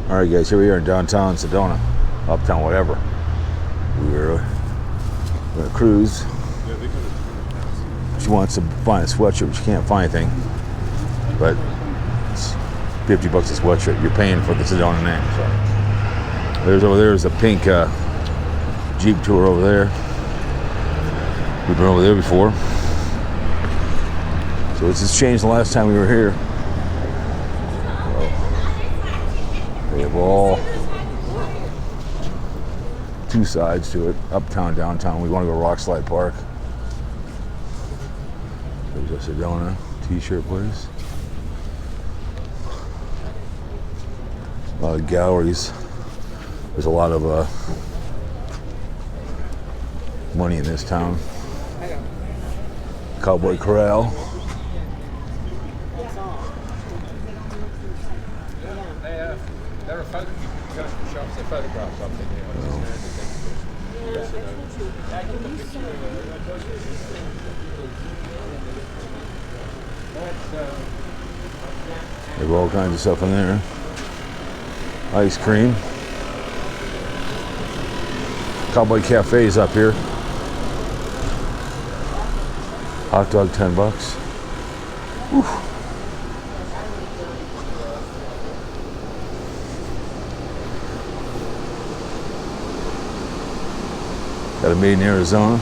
All right, guys, here we are in downtown Sedona, Uptown, whatever. We're gonna cruise. She wants to find a sweatshirt, but she can't find anything. But it's $50 a sweatshirt. You're paying for the Sedona name. So there's a pink Jeep tour over there. We've been over there before. So it's just changed the last time we were here. They have all two sides to it, uptown, downtown. We want to go to Rock Slide Park. There's a Sedona t-shirt place. A lot of galleries. There's a lot of money in this town. Cowboy Corral. They have all kinds of stuff in there. Ice cream. Cowboy Cafe's up here. Hot dog, $10. Whew. Got it made in Arizona.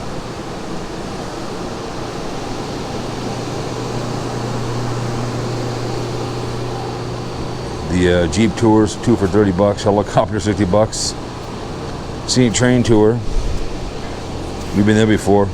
The Jeep tours, 2 for $30. Helicopter, $60. Scenic train tour. We've been there before.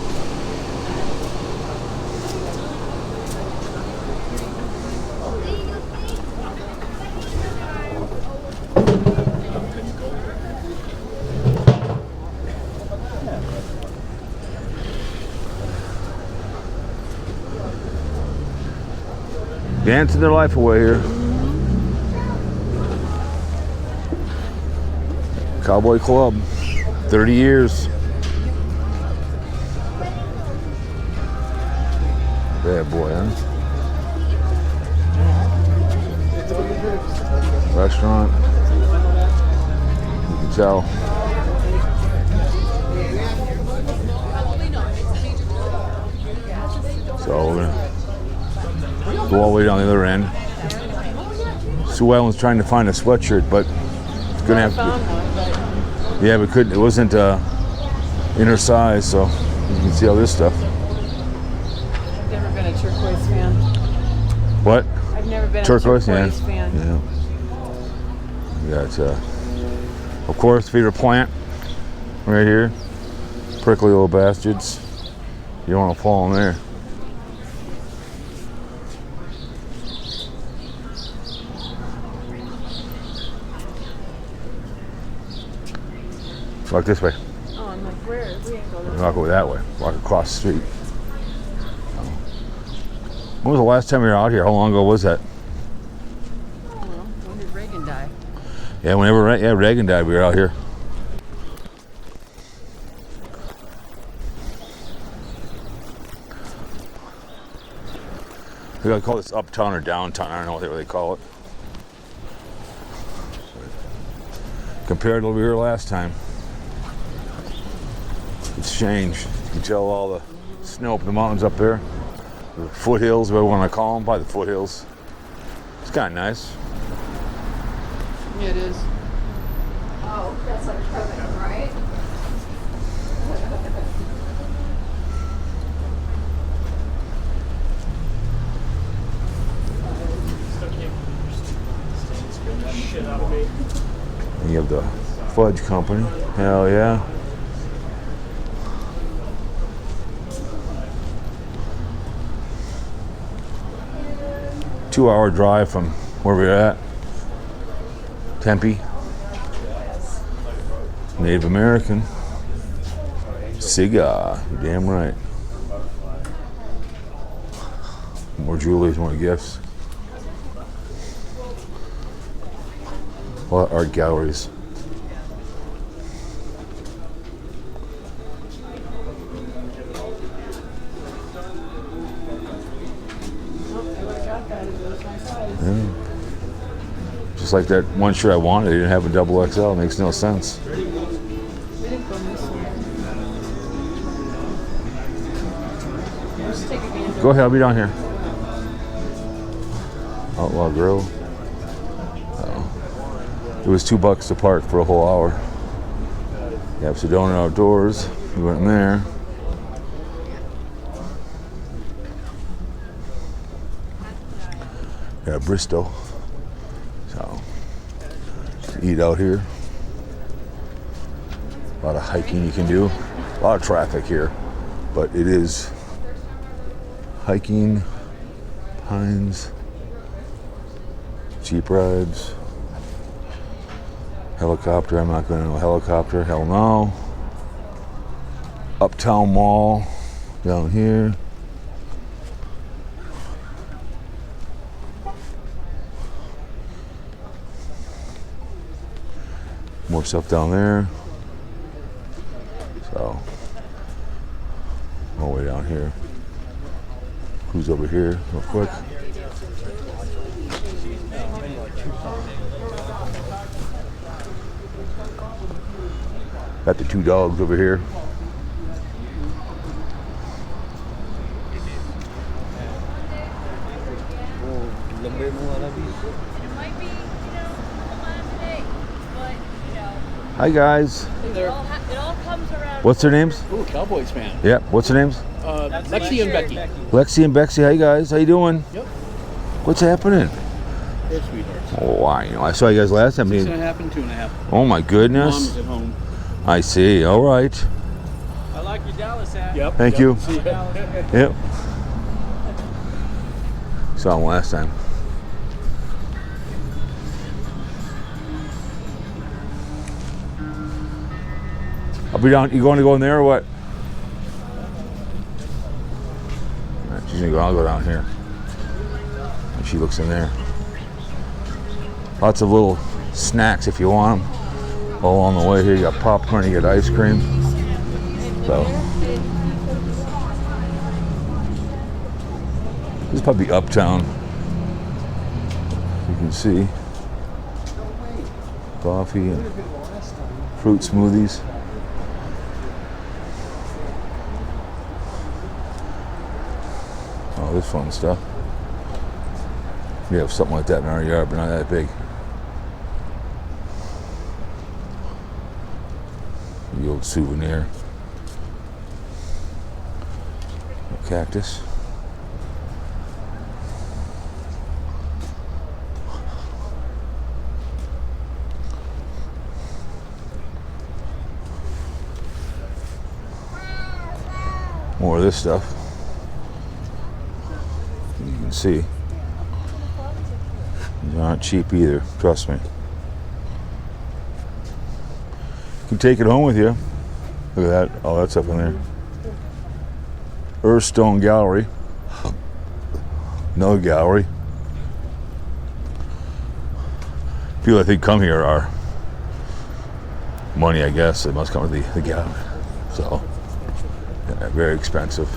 Dancing their life away here. Cowboy Club, 30 years. Bad boy, huh? Restaurant. You can tell. So we're gonna go all the way down the other end. Sue Ellen's trying to find a sweatshirt, but it's gonna have to. Yeah, but it wasn't in her size, so you can see all this stuff. I've never been a turquoise fan. What? I've never been turquoise? a turquoise fan. Yeah. We got, of course, feeder plant right here. Prickly little bastards. You don't want to fall in there. Walk this way. Oh, I'm like, where? We ain't going Walk over that way. Walk across the street. When was the last time you were out here? How long ago was that? I don't know. When did Reagan die? Yeah, Reagan died, we were out here. We gotta call this uptown or downtown. I don't know what they call it. Compared to where we were last time. It's changed. You can tell all the snow up in the mountains up there. The foothills, whatever you want to call them, probably the foothills. It's kind of nice. Yeah, it is. Oh, that's like heaven, right? And you have the Fudge Company. Hell yeah. Two-hour drive from where we're at. Tempe. Native American. Cigar. You're damn right. More jewelry, more gifts. A lot of art galleries. Just like that one shirt I wanted, they didn't have a double XL. It makes no sense. We didn't go in this one. Let's take advantage. Go ahead, I'll be down here. Outlaw Grill. Oh. It was $2 to park for a whole hour. You have Sedona Outdoors. We went in there. Yeah, Bristol. So, eat out here. A lot of hiking you can do. A lot of traffic here, but it is hiking, pines, Jeep rides, helicopter. I'm not going to know helicopter. Hell no. Uptown Mall down here. More stuff down there. So, all the way down here. Who's over here, real quick? Got the 2 dogs over here. Hi guys. It all comes around. What's their names? Ooh, Cowboys fan. Yep. What's their names? Lexi and Becky. Lexi and Bexy. Hi guys. How you doing? Yep. What's happening? They're sweethearts. Oh, I know. I saw you guys last time. 6.5 and 2.5. Oh my goodness. Mom's at home. I see. All right. I like your Dallas hat. Yep. Thank yep. you. See ya. Yep. Saw him last time. I'll be down. You going to go in there or what? All right, she's gonna go. I'll go down here. And she looks in there. Lots of little snacks if you want them. All along the way here, you got popcorn, you got ice cream. So this is probably Uptown. You can see coffee and fruit smoothies. Oh, this fun stuff. We have something like that in our yard, but not that big. The old souvenir. A cactus. More of this stuff. You can see. These aren't cheap either, trust me. You can take it home with you. Look at that, all that stuff in there. Earthstone Gallery. No gallery. People I think come here are money, I guess. They must come to the gallery. So, yeah, very expensive.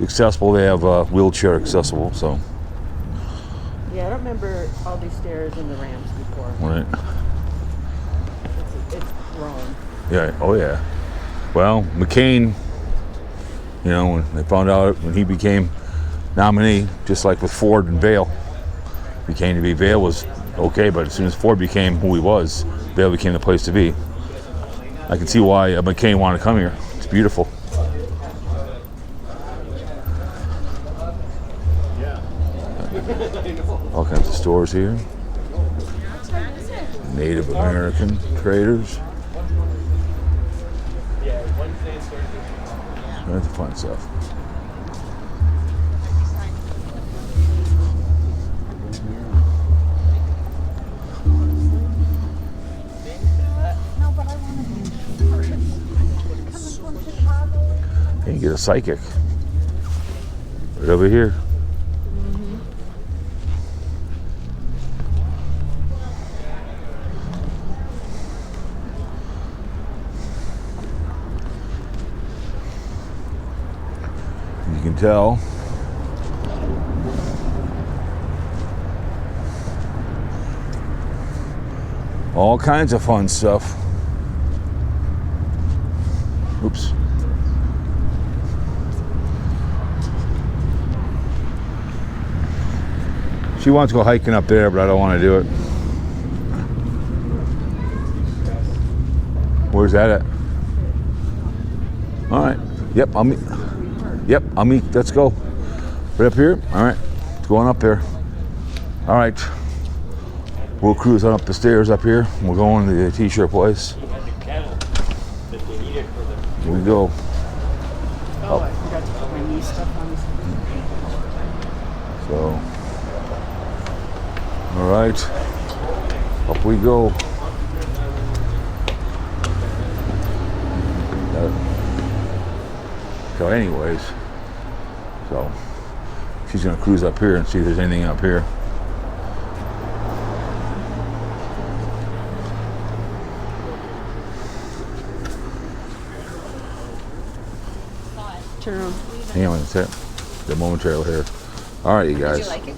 Accessible, they have wheelchair accessible, so. Yeah, I don't remember all these stairs and the ramps before. Right. It's grown. Yeah, oh yeah. Well, McCain, you know, when they found out when he became nominee, just like with Ford and Vail, became to be Vail was okay, but as soon as Ford became who he was, Vail became the place to be. I can see why McCain wanted to come here. It's beautiful. All kinds of stores here. Native American traders. That's the fun stuff. You can get a psychic right over here. You can tell All kinds of fun stuff. Oops. She wants to go hiking up there, but I don't want to do it. Where's that at? All right. Yep, I'll meet. Yep, I'll meet. Let's go. Right up here? All right. Going up there. All right. We'll cruise on up the stairs up here. We're going to the t-shirt place. Here we go. Oh, I forgot to put my knee stuff on. So, all right, up we go. So anyways, so she's gonna cruise up here and see if there's anything up here. Turn around. Hang on a sec. The momentarily here. All right, you guys. Did you like it?